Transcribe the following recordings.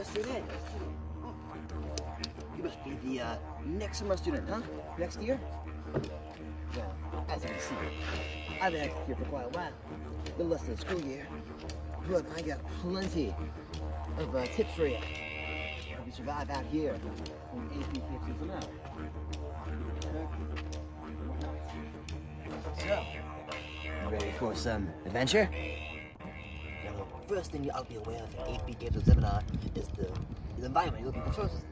straight ahead. Oh, you must be the next summer student, huh? Next year? Well, as you can see, I've been active here for quite a while. A little less than a school year. But I got plenty of tips for you. Help you survive out here from AP fixes and out. So, you ready for some adventure? Now, the first thing you ought to be aware of in AP Games seminar is the environment you're looking for sources.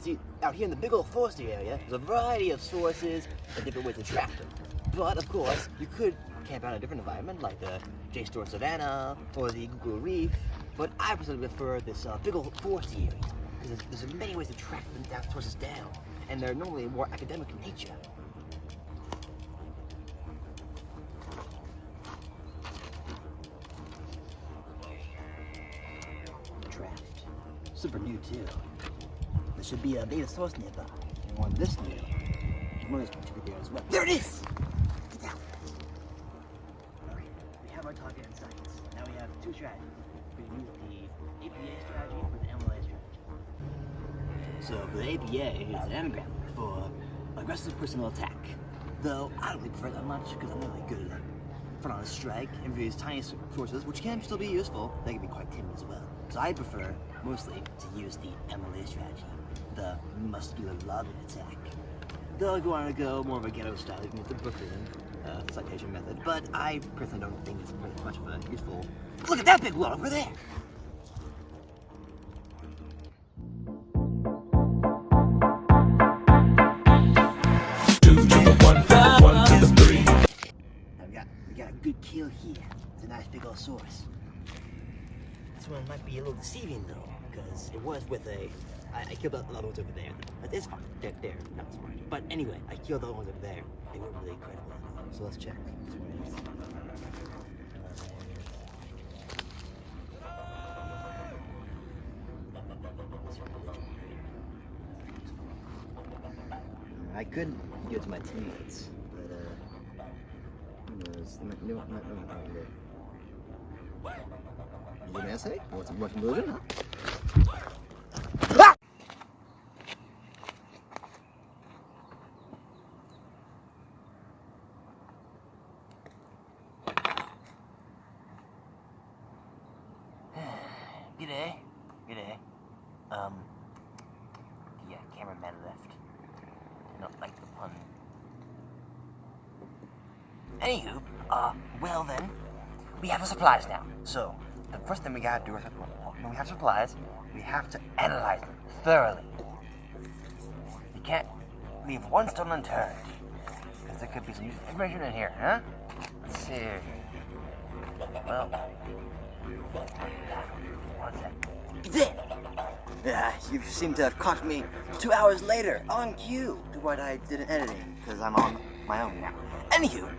See, out here in the big old foresty area, there's a variety of sources and different ways to track them. But, of course, you could camp out in a different environment, like the JSTOR Savannah or the Google Reef. But I personally prefer this big old foresty area, because there's many ways to track them sources down, and they're normally more academic in nature. Draft. Super new, too. There should be a data source nearby. And one this new. One of these should be there as well. There it is! Get down. Alright, we have our target in sight. Now we have two strategies. We can use the APA strategy or the MLA strategy. So for the APA, it's an anagram for aggressive personal attack. Though I don't really prefer that much because I'm not really good at front on a strike and these tiny sources, which can still be useful, they can be quite timid as well. So I prefer mostly to use the MLA strategy, the muscular lobbing attack. Though if you want to go more of a ghetto style, you can use the Brooklyn citation method, but I personally don't think it's very much of a useful. Look at that big one over there! We got a good kill here. It's a nice big old source. This one might be a little deceiving though, because it was with a. I killed the other ones over there. But it's fine. They're not smart. But anyway, I killed the other ones over there. They weren't really credible. So let's check. This one is. I could give it to my teammates, but who knows? They might not know here. You gonna essay? Want some Russian illusion, huh? Ah! G'day. The cameraman left. Did not like the pun. Anywho, well then, we have the supplies now. So, the first thing we gotta do is, when we have supplies, we have to analyze them thoroughly. You can't leave one stone unturned, because there could be some useful information in here, huh? Let's see. Well, one sec. You seem to have caught me 2 hours later, on cue, to what I did in editing, because I'm on my own now. Anywho,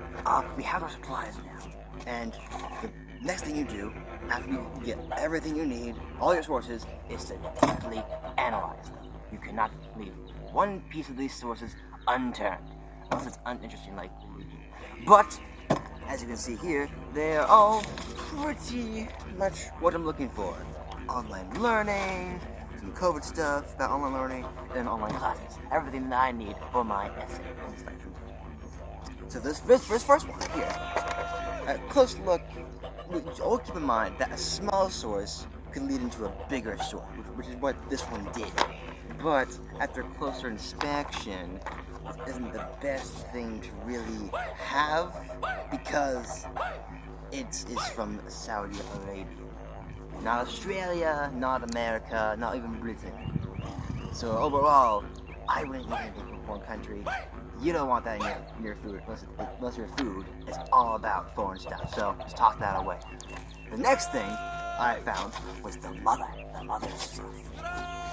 we have our supplies now, and the next thing you do, after you get everything you need, all your sources, is to deeply analyze them. You cannot leave one piece of these sources unturned, unless it's uninteresting like you. But, as you can see here, they're all pretty much what I'm looking for. Online learning, some COVID stuff about online learning, and online classes. Everything that I need for my essay. So this first one here, a close look, always keep in mind that a small source could lead into a bigger source, which is what this one did. But after closer inspection, it isn't the best thing to really have, because it is from Saudi Arabia. Not Australia, not America, not even Britain. So overall, I wouldn't use anything from a foreign country. You don't want that in your food, unless your food is all about foreign stuff. So just toss that away. The next thing I found was the mother stuff.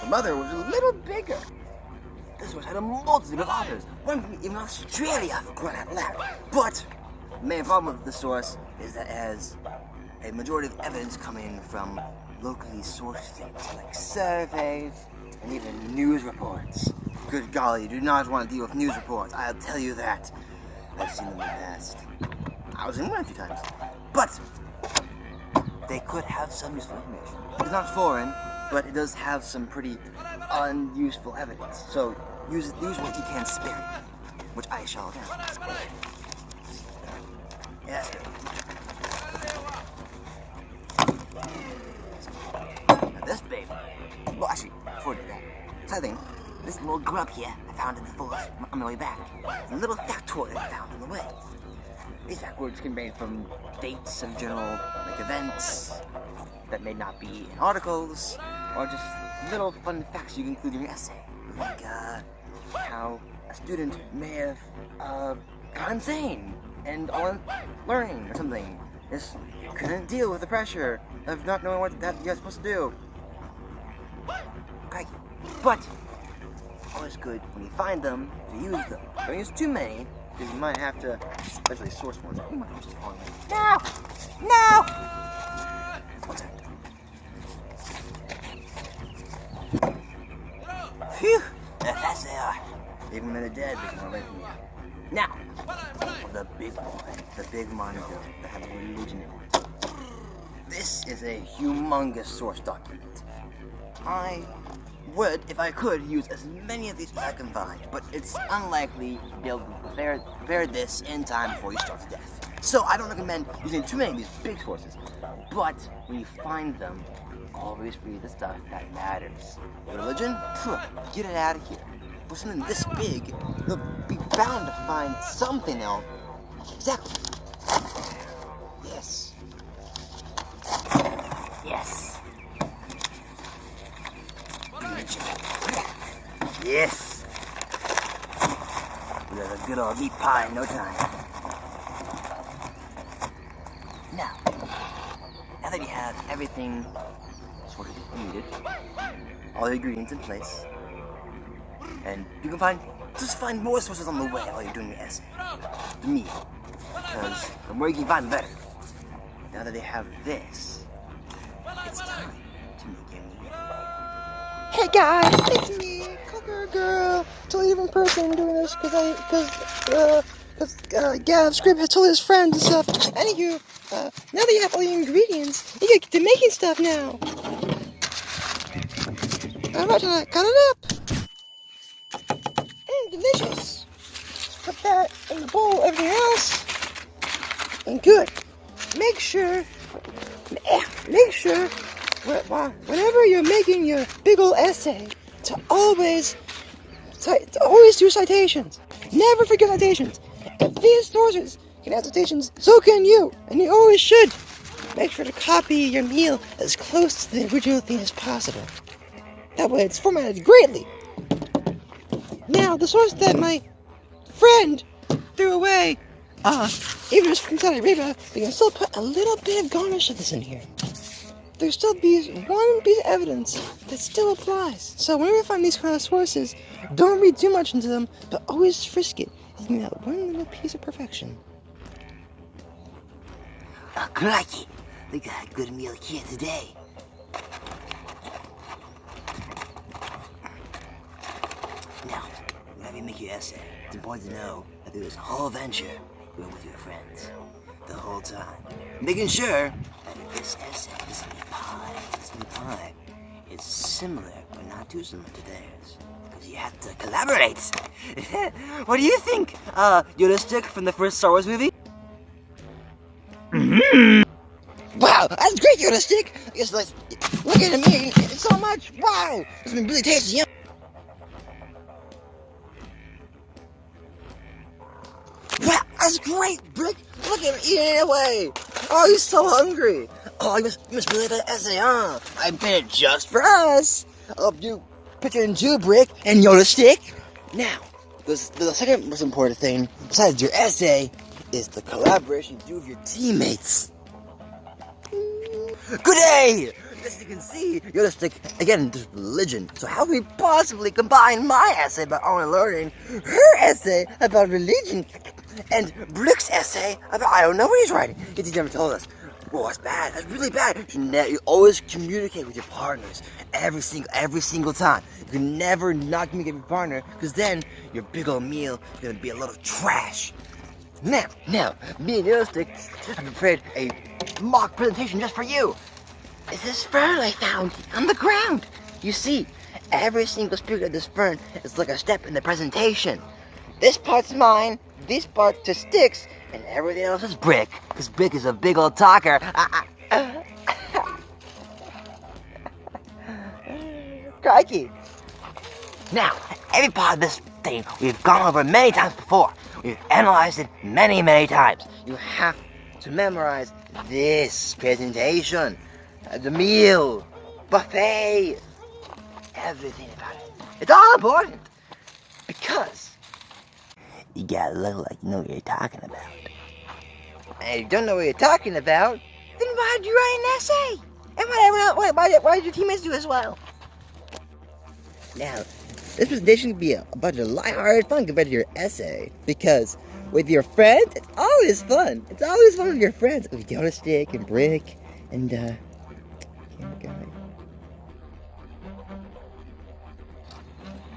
The mother was a little bigger. This one had a multitude of authors, one from even Australia, for crying out loud. But the main problem with the source is that it has a majority of evidence coming from locally sourced things like surveys and even news reports. Good golly, you do not want to deal with news reports, I'll tell you that. I've seen them in the past. I was in one a few times. But they could have some useful information. It's not foreign, but it does have some pretty unuseful evidence. So use what you can spare, which I shall now. Yeah. Now this baby. Well, actually, before I do that, so I think this little grub here I found in the forest on my way back. A little factoid I found on the way. These factoids can range from dates of general events that may not be in articles, or just little fun facts you can include in your essay, like how a student may have gone insane and on learning or something. Just couldn't deal with the pressure of not knowing what that you're supposed to do. Okay. But always good when you find them to use them. Don't use too many, because you might have to, especially source ones. You might just fall in. No! No! What's that? Phew! Fast they are. Even when they're dead, they can away from you. Now, the big one. The big monitor that has religion in it. This is a humongous source document. I would, if I could, use as many of these as I can find, but it's unlikely to be able to prepare this in time before you starve to death. So I don't recommend using too many of these big sources, but when you find them, always read the stuff that matters. Religion? Get it out of here. For something this big, you'll be bound to find something else. Exactly. Yes. Yes. Yes. We'll have a good old meat pie in no time. Now that you have everything sort of needed, all the ingredients in place, and you can just find more sources on the way while you're doing your essay. To me, because the more you can find, the better. Now that they have this, it's time to make your meal. Hey guys, it's me, Cooker Girl. Totally different person doing this because Scrib has told his friends and stuff. Anywho, now that you have all the ingredients, you get to making stuff now. Alright, I cut it up. Delicious. Put that in the bowl, everything else. And good. Make sure, whenever you're making your big old essay, to always do citations. Never forget citations. If these sources can have citations, so can you. And you always should. Make sure to copy your meal as close to the original thing as possible. That way it's formatted greatly. Now, the source that my friend threw away, even if it's from Saudi Arabia, we can still put a little bit of garnish of this in here. There's still one piece of evidence that still applies. So whenever you find these kind of sources, don't read too much into them, but always frisk it. Give me that one little piece of perfection. Oh, crikey! We got a good meal here today. Now, whenever you make your essay, it's important to know that through this whole venture, you're with your friends the whole time, making sure that this essay, this meat pie, is similar but not too similar to theirs, because you have to collaborate. What do you think, Yoda Stick from the first Star Wars movie? Wow, that's great, Yoda Stick. It's like, look at me, it's so much. Wow, it's been really tasty. Wow, that's great, Brick. Look at him eating it away. Oh, he's so hungry. Oh, you must really like that essay, huh? I made it just for us. You picture in two, Brick, and Yoda Stick. Now, the second most important thing, besides your essay, is the collaboration you do with your teammates. Good day! As you can see, Yoda Stick, again, just religion. So how can we possibly combine my essay about online learning, her essay about religion, and Brick's essay about I don't know what he's writing? He's never told us. Well, that's bad. That's really bad. You always communicate with your partners every single time. You can never not communicate with your partner, because then your big old meal is going to be a little trash. Now, me and Yoda Stick have prepared a mock presentation just for you. is this fern I found on the ground. You see, every single speaker of this fern is like a step in the presentation. This part's mine, this part just sticks, and everything else is Brick. Because Brick is a big old talker. Crikey. Now, every part of this thing we've gone over many times before. We've analyzed it many, many times. You have to memorize this presentation, the meal, buffet, everything about it. It's all important because you gotta look like you know what you're talking about. And if you don't know what you're talking about, then why'd you write an essay? And why did your teammates do as well? Now, this presentation could be a bunch of lighthearted fun compared to your essay, because with your friends, it's always fun. It's always fun with your friends. With Yoda Stick and Brick and Camera Guy.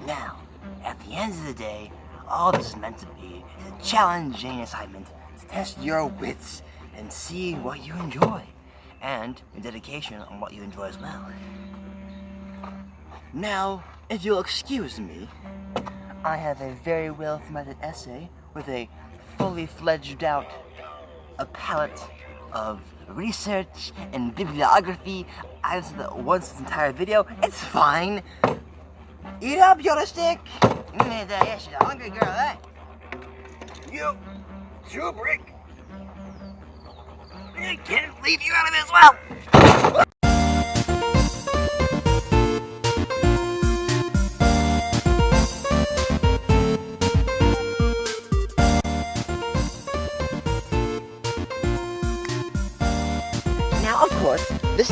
Now, at the end of the day, all this is meant to be is a challenging assignment to test your wits and see what you enjoy, and your dedication on what you enjoy as well. Now, if you'll excuse me, I have a very well-formatted essay with a fully fledged out palette of research and bibliography. I've said that once this entire video. It's fine. Eat up, Yoda Stick. Yeah, she's a hungry girl, eh? You, too, Brick. I can't leave you out of this well. Now, of course, this